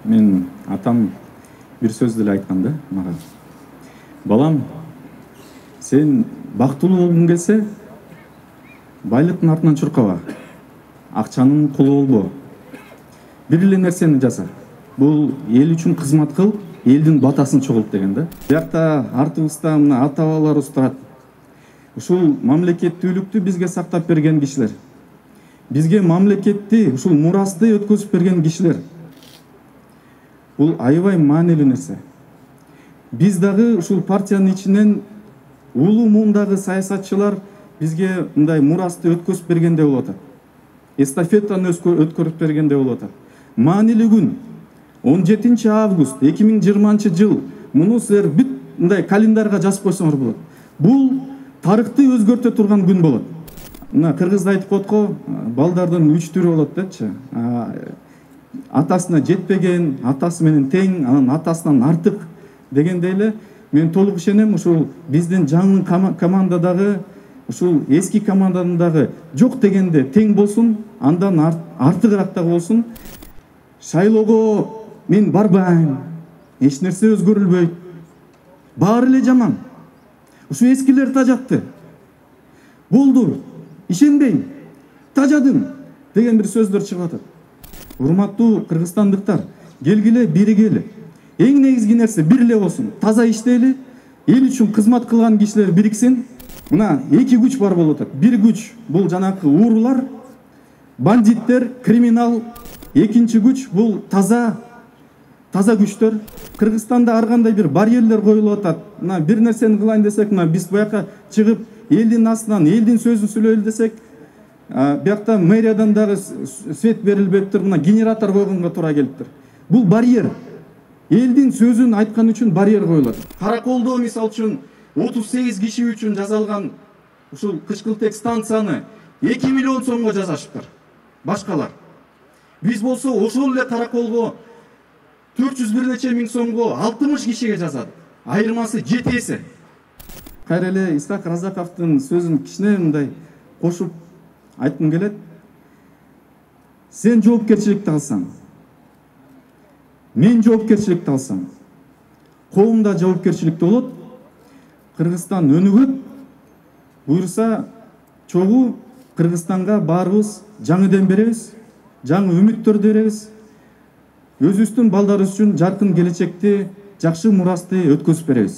Мен атам bir söz деле айткан да мага. Балам, сен бактылуу болгуң келсе, байлыктын артынан чуркаба. Акчанын кулу болбо. Бир эле нерсени жаса. Бул эл үчүн кызмат кыл, элдин батасын чогулт деген да. Биякта артыбызда мына ата-бабаларыбыз турат. Ушул мамлекеттүүлүктү бизге сактап берген кишилер. Бизге мамлекетти, ушул мурасты өткөзүп берген кишилер. Бул аябай маанилүү нерсе. Биз дагы ушул партиянын ичинен улуу муундагы саясатчылар бизге мындай мурасты өткөзүп бергенде болот. Эстафетаны өткөрүп бергенде болот. Маанилүү күн 17 август 2020 жыл. Муну силер бүт мындай календарга жазып койсоңор болот. Бул тарыхты өзгөртө турган күн болот. Мына кыргызда айтып коет го, балдардын 3 түрү болот депчи. Атасына жетпеген, атасы менен тең, анан атасынан артык дегендей эле мен толук ишенем, ушул биздин жаңы командадагы, ушул эски командадагы жок дегенде тең болсун, андан артыгыраак дагы болсун. Шайлоого мен барбайм. Эч нерсе өзгөрүлбөйт. Баары эле жаман. Ушу эскилер тажатты. Болду. Ишенбейм. Тажадым деген бир сөздөр чыгып атат. Урматтуу кыргызстандыктар, келгиле, биригели. Эң негизги нерсе бир эле болсун. Таза иштейли, эл үчүн кызмат кылган кишилер бириксин. Мына эки күч бар болуп атат. Бир күч бул жанакы уурулар, бандиттер, криминал. Экинчи күч бул таза күчтөр. Кыргызстанда ар кандай бир барьерлер коюлуп атат. Мына бир нерсени кылайын десек, мына биз буяка чыгып элдин астынан элдин сөзүн сүйлөйлү десек, биякта мэриядан дагы свет берилбептир, мына генератор койгонго туура келиптир. Бул барьер. Элдин сөзүн айткан үчүн барьер коюлат. Караколдо мисал үчүн 38 киши үчүн жасалган ушул кычкылтек станцияны 2 миллион сомго жасашыптыр. Башкалар. Биз болсо ошол эле караколго 401 нече миң сомго 60 кишиге жасадык. Айырмасы 7 эсе. Кайра эле Исхак Разаковдун сөзүн кичине мындай кошуп айткым келет. Сен жоопкерчиликти алсаң, мен жоопкерчиликти алсам, коомда жоопкерчиликти болот. Кыргызстан өнүгөт. Буйрса чогуу Кыргызстанга баарыбыз жаңы дем беребиз, жаңы үмүттөрдү беребиз. Өзүбүздүн балдарыбыз үчүн жаркын келечекти, жакшы мурасты өткөзүп беребиз.